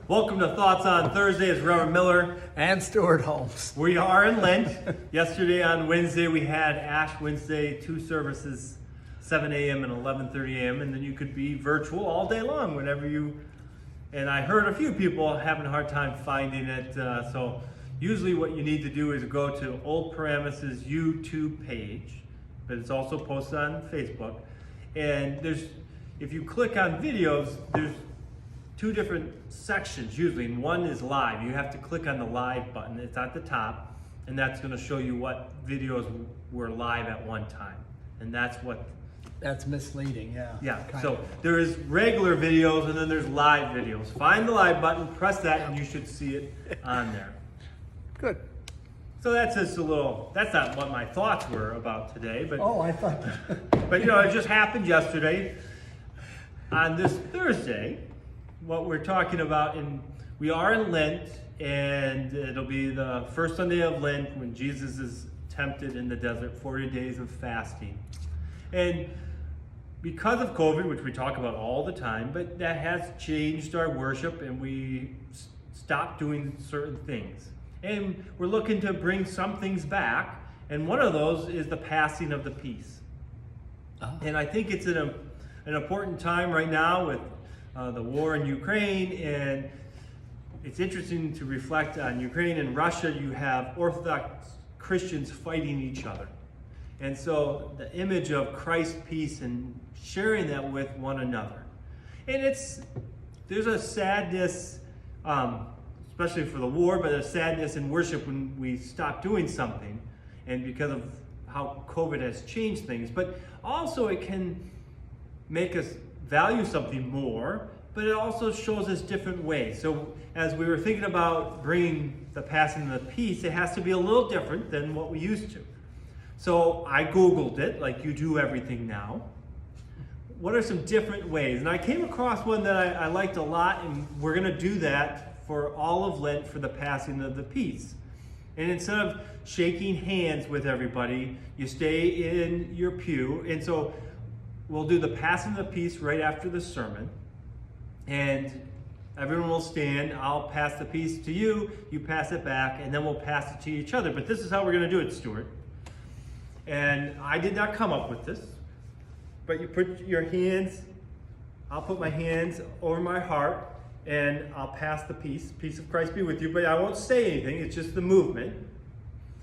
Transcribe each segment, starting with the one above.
Welcome to Thoughts on Thursday. It's Reverend Miller. And Stuart Holmes. We are in Lent. Yesterday on Wednesday we had Ash Wednesday, 2 services, 7 a.m. and 11:30 a.m. And then you could be virtual all day long whenever you. And I heard a few people having a hard time finding it. So usually what you need to do is go to Old Paramus' YouTube page, but it's also posted on Facebook. And if you click on videos, there's 2 different sections usually, and one is live. You have to click on the live button. It's at the top, and that's going to show you what videos were live at one time. And That's misleading, yeah. Yeah, so there is regular videos and then there's live videos. Find the live button, press that, and you should see it on there. Good. So that's just that's not what my thoughts were about today, but Oh, I thought. But it just happened yesterday. On this Thursday, what we're talking about, we are in Lent, and it'll be the first Sunday of Lent when Jesus is tempted in the desert, 40 days of fasting. And because of COVID, which we talk about all the time, but that has changed our worship, and we stopped doing certain things. And we're looking to bring some things back, and one of those is the passing of the peace. Oh. And I think it's an important time right now with the war in Ukraine, and it's interesting to reflect on Ukraine and Russia. You have Orthodox Christians fighting each other. And so the image of Christ's peace and sharing that with one another. And there's a sadness, especially for the war, but a sadness in worship when we stop doing something, and because of how COVID has changed things. But also it can make us value something more, but it also shows us different ways. So as we were thinking about bringing the passing of the peace, it has to be a little different than what we used to. So I Googled it, like you do everything now. What are some different ways? And I came across one that I liked a lot, and we're going to do that for all of Lent for the passing of the peace. And instead of shaking hands with everybody, you stay in your pew. And so we'll do the passing of the peace right after the sermon. And everyone will stand. I'll pass the peace to you, you pass it back, and then we'll pass it to each other. But this is how we're going to do it, Stuart. And I did not come up with this, but you put your hands, I'll put my hands over my heart, and I'll pass the peace. Peace of Christ be with you, but I won't say anything. It's just the movement.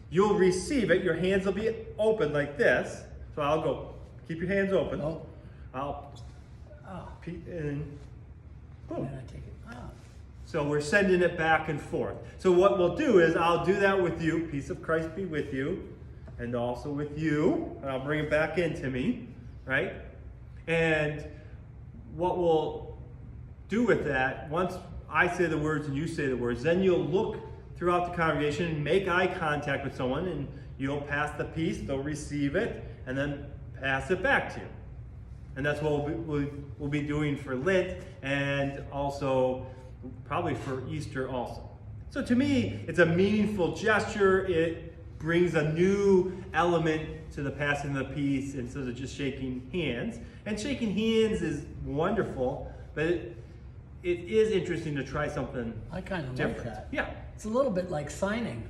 You'll receive it. Your hands will be open like this. So I'll go, keep your hands open. Oh. I'll, and boom. And I take it. Oh. So we're sending it back and forth. So what we'll do is I'll do that with you. Peace of Christ be with you. And also with you. And I'll bring it back into me. Right? And what we'll do with that, once I say the words and you say the words, then you'll look throughout the congregation and make eye contact with someone, and you'll pass the peace, they'll receive it, and then pass it back to you. And that's what we'll be doing for Lent, and also probably for Easter also. So to me, it's a meaningful gesture. It brings a new element to the passing of the peace instead of just shaking hands. And shaking hands is wonderful, but it is interesting to try something I kind of different. like that. Yeah. It's a little bit like signing.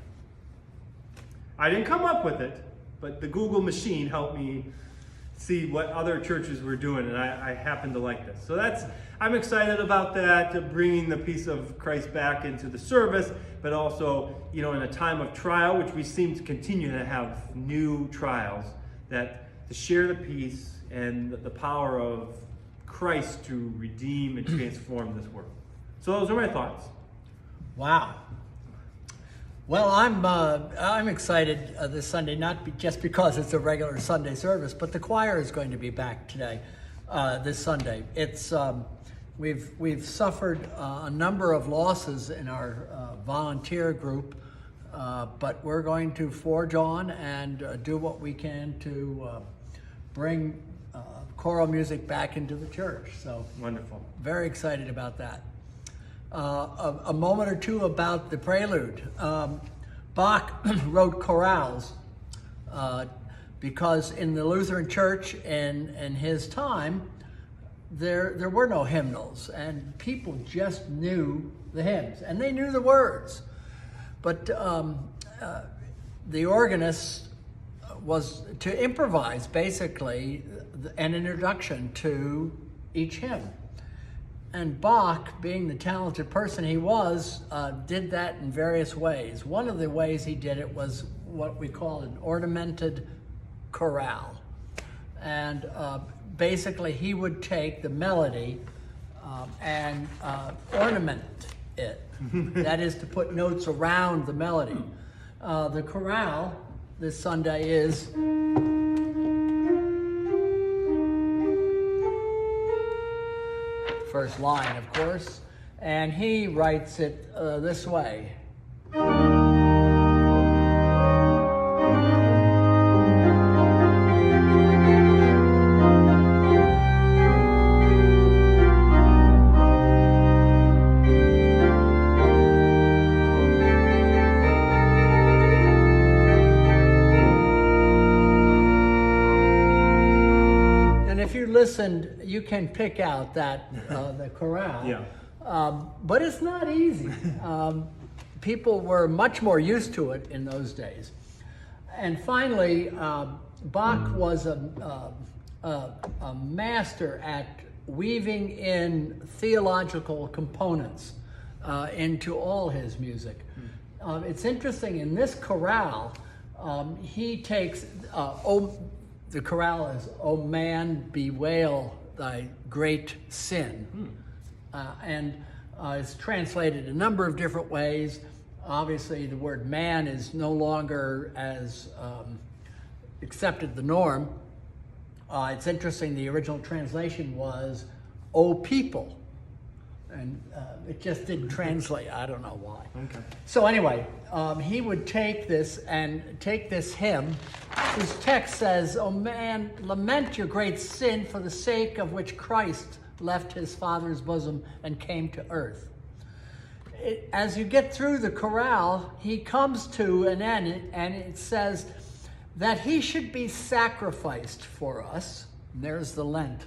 I didn't come up with it, but the Google machine helped me see what other churches were doing, and I happen to like this. So I'm excited about that, bringing the peace of Christ back into the service, but also, in a time of trial, which we seem to continue to have new trials, that to share the peace and the power of Christ to redeem and transform this world. So those are my thoughts. Wow. Well, I'm excited this Sunday, just because it's a regular Sunday service, but the choir is going to be back today, this Sunday. It's we've suffered a number of losses in our volunteer group, but we're going to forge on and do what we can to bring choral music back into the church. So Wonderful. very excited about that. A moment or two about the prelude. Bach wrote chorales because in the Lutheran Church in his time, there were no hymnals, and people just knew the hymns, and they knew the words. But the organist was to improvise, basically, an introduction to each hymn. And Bach, being the talented person he was, did that in various ways. One of the ways he did it was what we call an ornamented chorale. And basically, he would take the melody and ornament it. That is, to put notes around the melody. The chorale this Sunday is first line, of course, and he writes it this way. Listened, you can pick out that the chorale. Yeah. But it's not easy. People were much more used to it in those days. And finally, Bach was a master at weaving in theological components into all his music. It's interesting, in this chorale, he takes the chorale is, "O man, bewail thy great sin." And it's translated a number of different ways. Obviously, the word man is no longer as accepted the norm. It's interesting, the original translation was, "O people." And it just didn't translate. I don't know why. Okay. So anyway, he would take this hymn, whose text says, "O man, lament your great sin for the sake of which Christ left his Father's bosom and came to earth." As you get through the chorale, he comes to an end, and it says that he should be sacrificed for us. And there's the Lent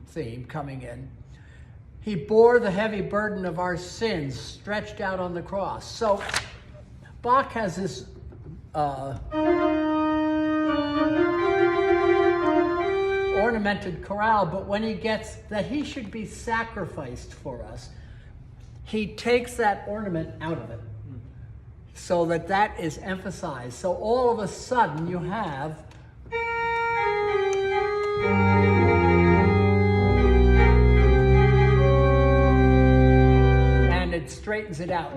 theme coming in. He bore the heavy burden of our sins, stretched out on the cross. So Bach has this ornamented chorale, but when he gets that he should be sacrificed for us, he takes that ornament out of it so that is emphasized. So all of a sudden you have it straightens it out.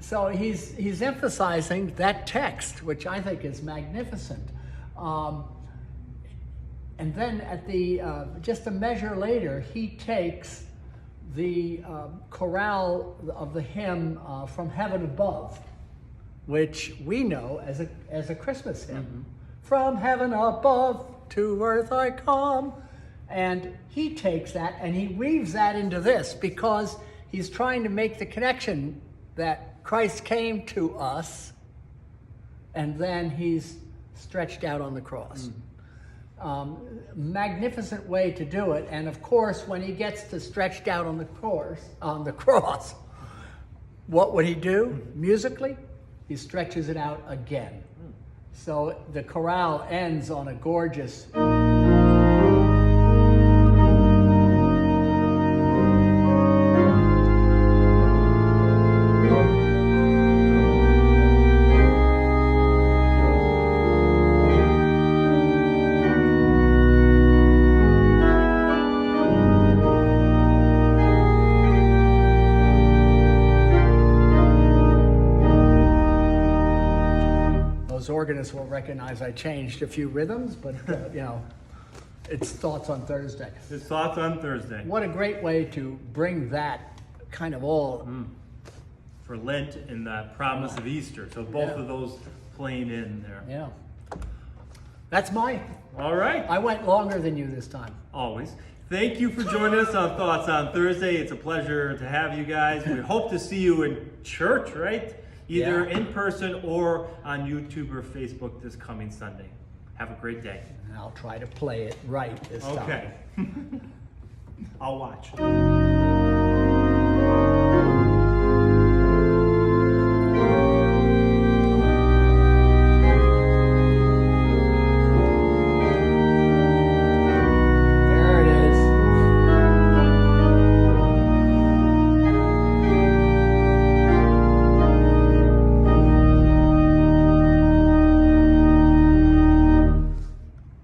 So he's emphasizing that text, which I think is magnificent. And then at the just a measure later, he takes the chorale of the hymn "From Heaven Above," which we know as a Christmas hymn. From heaven above to earth I come. And he takes that and he weaves that into this, because he's trying to make the connection that Christ came to us and then he's stretched out on the cross. Magnificent way to do it. And of course, when he gets to stretched out on the cross, what would he do musically? He stretches it out again. So the chorale ends on a gorgeous. Organists will recognize I changed a few rhythms, but it's Thoughts on Thursday. It's Thoughts on Thursday. What a great way to bring that kind of all for Lent and the promise of Easter. So both of those playing in there. Yeah. That's All right. I went longer than you this time. Always. Thank you for joining us on Thoughts on Thursday. It's a pleasure to have you guys. We hope to see you in church, right? Either Yeah. in person or on YouTube or Facebook this coming Sunday. Have a great day. And I'll try to play it right this time. Okay. I'll watch.